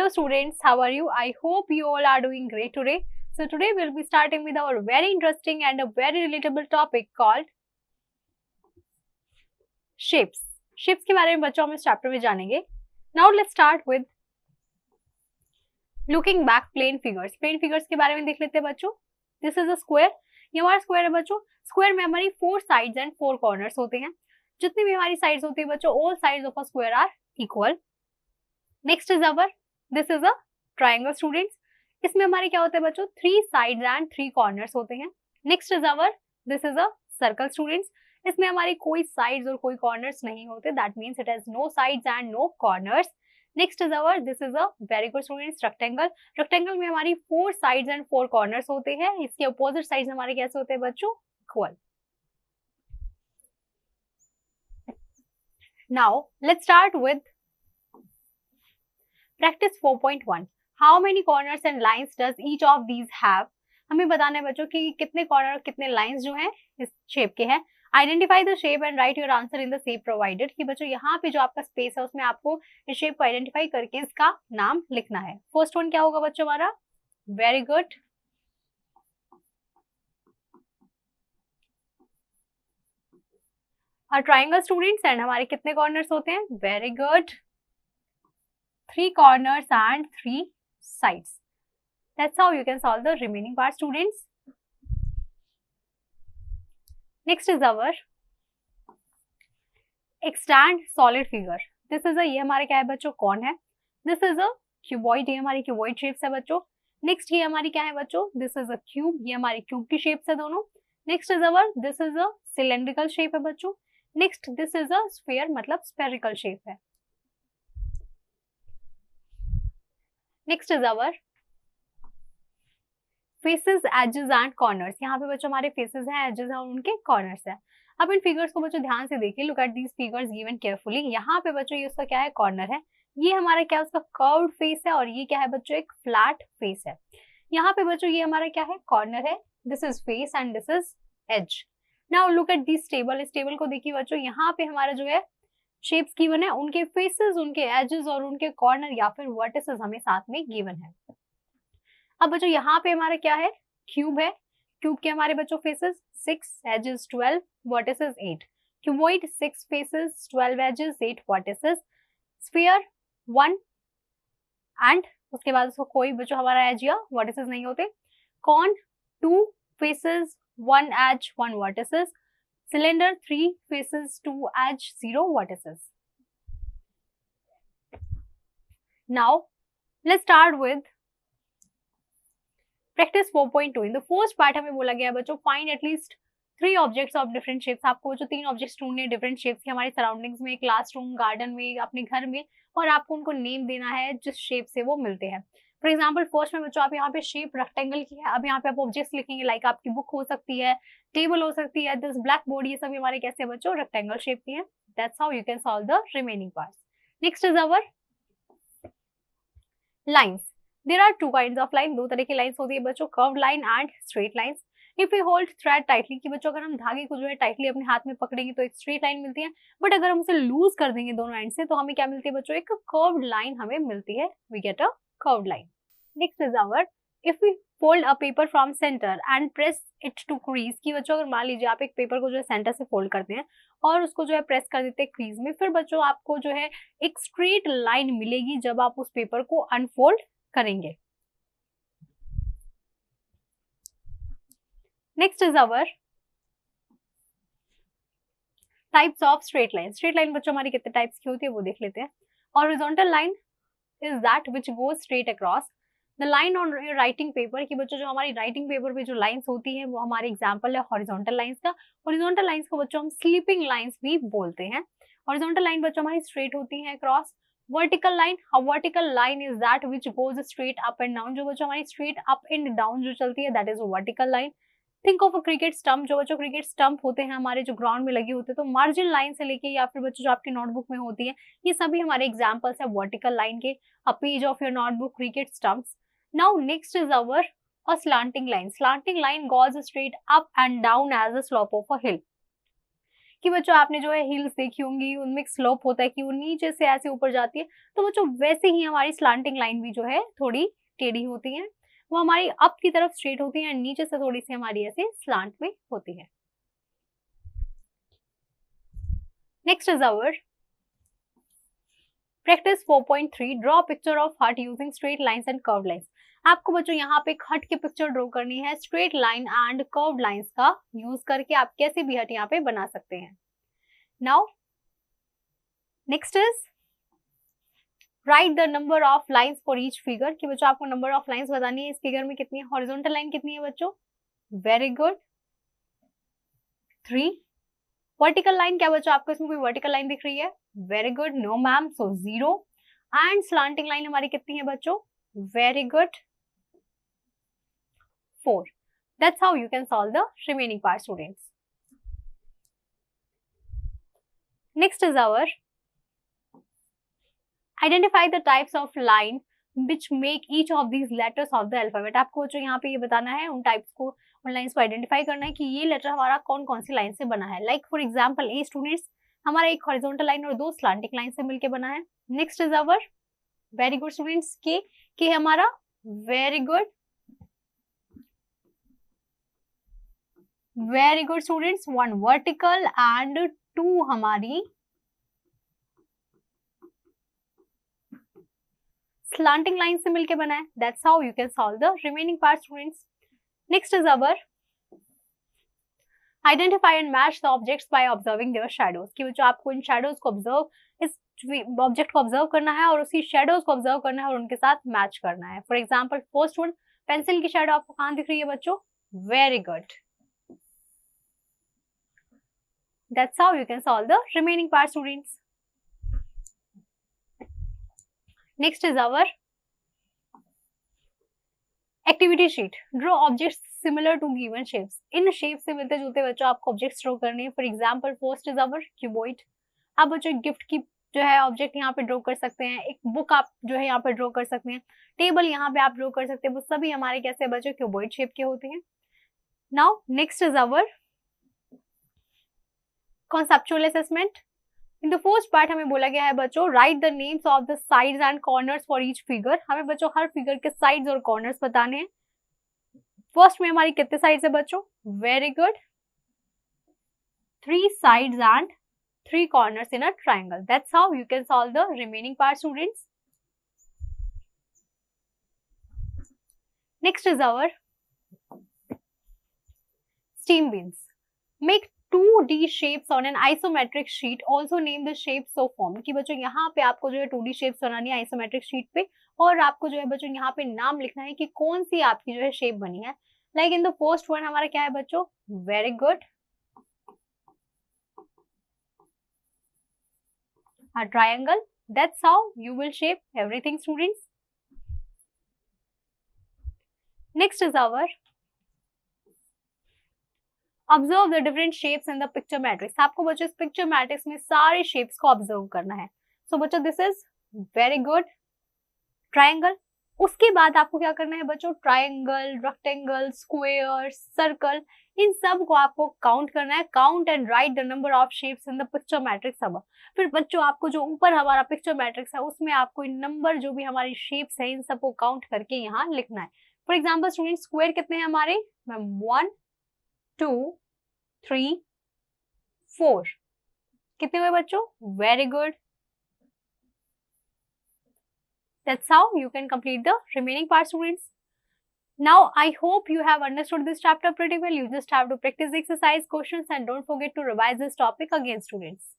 Hello students, how are you? I hope you all are doing great today. So today we'll be starting with our very interesting and a very relatable topic called shapes. Shapes के बारे में बच्चों हम इस chapter में जानेंगे. Now let's start with looking back plane figures. Plane figures के बारे में देख लेते हैं बच्चों. This is a square. ये हमारा स्क्वायर है बच्चों. स्क्वायर में हमारी 4 sides and 4 corners होते हैं. जितनी भी हमारी साइड्स होती है बच्चों, all sides of a square are equal. Next is our, this is a triangle students. इसमें हमारे क्या होते हैं बच्चों, 3 sides and 3 corners होते हैं. Next is our, this is a circle students. इसमें हमारी कोई sides और कोई corners नहीं होते. That means it has no sides and no corners. Next is our, this is a very good students, rectangle. Rectangle में हमारी 4 sides and 4 corners होते हैं. इसके opposite sides हमारे कैसे होते हैं बच्चों, equal. Now let's start with practice 4.1. How many corners and lines does each of these have? हमें बताना है बच्चों कि कितने कॉर्नर और कितने लाइंस जो हैं इस शेप के हैं. Identify the shape and right your answer in the shape provided. कि बच्चों यहाँ पे जो आपका स्पेस है उसमें आपको इस शेप को आइडेंटिफाई करके इसका नाम लिखना है. फर्स्ट वन क्या होगा बच्चों हमारा, वेरी गुड, और ट्राइंगल स्टूडेंट्स. एंड हमारे कितने कॉर्नर्स होते हैं, very good, 3 corners and 3 sides. That's how you can solve the remaining part students. Next is our extant solid figure. This is a, ये हमारे क्या है बच्चों, कौन है. This is a cuboid, ये हमारी cuboid shapes है बच्चों. Next ये हमारी क्या है बच्चों, this is a cube, ये हमारी cube की shapes है दोनों. Next is our, this is a cylindrical shape है बच्चों. Next this is a sphere, मतलब spherical shape है. Next is our faces, edges and corners. यहाँ पे बच्चों हमारे फेसेस हैं, एजेस हैं और उनके कॉर्नर्स हैं. अब इन फिगर्स को बच्चों ध्यान से देखिए. Look at these figures given carefully. यहाँ पे बच्चों ये उसका क्या है, कॉर्नर है. ये हमारा क्या है, उसका कर्व्ड फेस है. और ये क्या है बच्चों, एक फ्लैट फेस है. यहाँ पे बच्चों ये हमारा क्या है, कॉर्नर है. This is face and this is edge. Now look at this table. इस टेबल को देखिए बच्चों, यहाँ पे हमारा जो है शेप्स गिवन है, उनके फेसेस, उनके एजेस और उनके कॉर्नर या फिर वर्टिसेस हमें साथ में गिवन है. अब बच्चों यहाँ पे हमारा क्या है, क्यूब है. क्यूब के हमारे बच्चों faces 6, edges 12, vertices 8. Cuboid 6 faces, 12 edges, 8 vertices. Sphere 1 and उसके बाद उसको कोई बच्चों हमारा एज या वर्टिसेस नहीं होते. Cone 2 faces, 1 edge, 1 vertices. Cylinder 3 faces, 2 edge, 0 vertices. Now let's start with practice 4.2. In the first part हमें बोला गया बच्चों, find at least 3 objects of different shapes. आपको जो 3 ऑब्जेक्ट्स ढूंढने different shapes के हमारे सराउंडिंग्स में, क्लासरूम, गार्डन में, अपने घर में, और आपको उनको नेम देना है जिस शेप से वो मिलते हैं. फॉर एग्जाम्पल फर्स्ट में बच्चों आप यहाँ पे शेप रेक्टेंगल की है. अब यहाँ पे आप ऑब्जेक्ट्स लिखेंगे, लाइक आपकी बुक हो सकती है, टेबल हो सकती है, दिस ब्लैक बोर्ड, ये सभी हमारे कैसे बच्चों, रेक्टेंगल शेप की है. That's how you can solve the remaining parts. Next is our lines. There are 2 kinds of line. 2 तरह की लाइंस होती है बच्चों, curved line and straight lines. If we hold thread tightly, कि बच्चों अगर हम धागे को जो है टाइटली अपने हाथ में पकड़ेंगे तो एक स्ट्रेट लाइन मिलती है. बट अगर हम उसे लूज कर देंगे दोनों एंड से तो हमें क्या मिलती है बच्चों, एक कर्व्ड लाइन हमें मिलती है. We get a curved line. Next is our, if we fold a paper from center and press it to crease, कि बच्चों अगर मान लीजिए आप एक पेपर को जो है सेंटर से फोल्ड करते हैं और उसको जो है प्रेस कर देते हैं क्रीज में, फिर बच्चों आपको जो है एक स्ट्रेट लाइन मिलेगी जब आप उस पेपर को अनफोल्ड करेंगे. Next is our types of straight line. Straight line बच्चों हमारी कितने टाइप्स की होती है वो देख लेते हैं. Horizontal line is that which goes straight across the line on your writing paper. कि बच्चों जो हमारी राइटिंग पेपर पे जो लाइंस होती है वो हमारे एग्जांपल है हॉरिजॉन्टल लाइंस का. हॉरिजॉन्टल लाइंस को बच्चों हम स्लीपिंग लाइंस भी बोलते हैं. हॉरिजॉन्टल लाइन बच्चों हमारी स्ट्रेट होती है cross. Vertical line, vertical line is that which goes straight up and down. जो बच्चों हमारी स्ट्रेट अप एंड डाउन जो चलती है that is vertical line. Think of a cricket stump. जो बच्चों क्रिकेट स्टंप होते हैं हमारे जो ग्राउंड में लगे होते हैं, तो मार्जिन लाइन से लेके या फिर बच्चों जो आपकी नोटबुक में होती है, ये सभी हमारे एग्जांपल्स है वर्टिकल लाइन के. A page of your notebook, cricket stumps. Now next is our a slanting line. Slanting line goes straight up and down as a slope of a hill. कि बच्चों आपने जो है हिल्स देखी होंगी, उनमें एक स्लोप होता है कि वो नीचे से ऐसे ऊपर जाती है, तो बच्चों वैसे ही हमारी स्लांटिंग लाइन भी जो है थोड़ी टेढ़ी होती है, वो हमारी अप की तरफ स्ट्रेट होती है, नीचे से थोड़ी सी हमारी ऐसे स्लांट में होती है। Next is our practice 4.3 draw picture of hut using straight lines and curve lines. आपको बच्चों यहाँ पे एक हट की पिक्चर ड्रॉ करनी है straight line and curve lines का यूज करके। आप कैसे भी हट यहाँ पे बना सकते हैं। Now next is right the number of lines for each figure, कि बच्चों आपको नंबर ऑफ लाइंस बतानी है इस फिगर में कितनी है। हॉरिजॉन्टल लाइन कितनी है बच्चों? Very good, 3। वर्टिकल लाइन क्या बच्चों आपको इसमें कोई वर्टिकल लाइन दिख रही है? Very good, no ma'am, so 0। And slanting line हमारी कितनी है बच्चों? Very good, 4। That's how you can solve the remaining part, students. Next is our identify the types of line which make each of these letters of the alphabet. आपको जो यहाँ पे ये बताना है उन टाइप्स को, उन लाइन्स को आइडेंटिफाई करना है कि ये लेटर हमारा कौन कौन सी लाइन से बना है। Like for example A students, हमारा एक हॉरिजॉन्टल लाइन और 2 स्लांटिंग लाइन से मिलकर बना है। Next is our very good students के हमारा very good, very good students, 1 vertical and 2 हमारी स्लांटिंग लाइन से मिलके बना है। That's how you can solve the remaining part, students. Next is our identify and match the objects by observing there shadows, कि जो आपको इन शैडोज को observe, इस ऑब्जेक्ट को ऑब्जर्व करना है और उसी शैडोज को ऑब्जर्व करना है और उनके साथ मैच करना है। For example first one, pencil की शैडो आपको कहां दिख रही है बच्चों? Very good, that's how you can solve the remaining part, students. Next is our activity sheet. Draw objects similar to given shapes. In shape से मिलते जुलते बच्चों आपको ऑब्जेक्ट्स ड्रॉ करने हैं। For example first is our cuboid. आप बच्चों gift की जो है ऑब्जेक्ट यहाँ पे ड्रॉ कर सकते हैं, एक बुक आप जो है यहाँ पे ड्रॉ कर सकते हैं, टेबल यहाँ पे आप ड्रॉ कर सकते हैं, वो सभी हमारे कैसे बच्चों क्यूबॉइड शेप के होते हैं। Now next is our conceptual assessment. In the first part हमें बोला गया है बच्चों write the names of the sides and corners for each figure. हमें बच्चों हर फिगर के साइड्स और कॉर्नर्स बताने हैं। फर्स्ट में हमारी कितने साइड्स है बच्चों? Very good, 3 sides and 3 corners in a triangle. That's how you can solve the remaining part, students. Next is our steam beans. Make 2D shapes on an isometric sheet. Also name the shapes so formed. कि बच्चों यहाँ पे आपको जो है 2D shapes बनानी है isometric sheet पे, और आपको जो है बच्चों यहाँ पे नाम लिखना है कि कौन सी आपकी जो है शेप बनी है। Like in the first one हमारा क्या है बच्चों? Very good, a triangle. That's how you will shape everything, students. Next is our observe the different shapes in the picture matrix. आपको बच्चों इस पिक्चर मैट्रिक्स में सारे शेप्स को ऑब्जर्व करना है। सो बच्चों this is very good triangle. उसके बाद आपको क्या करना है बच्चों? ट्राइंगल, रेक्टेंगल, स्क्वायर, सर्कल, इन सब को आपको काउंट करना है। Count and right the number of shapes in the picture matrix अब। फिर बच्चों आपको जो ऊपर हमारा पिक्चर मैट्रिक्स है उसमें आपको इन नंबर जो भी हमारी शेप्स है इन सबको काउंट करके यहाँ लिखना है। फॉर एग्जाम्पल स्टूडेंट स्क्वायर कितने हैं हमारे? 1 2 3 4 कितने हुए बच्चों? Very good, that's how you can complete the remaining part, students. Now I hope you have understood this chapter pretty well. You just have to practice the exercise questions and don't forget to revise this topic again, students.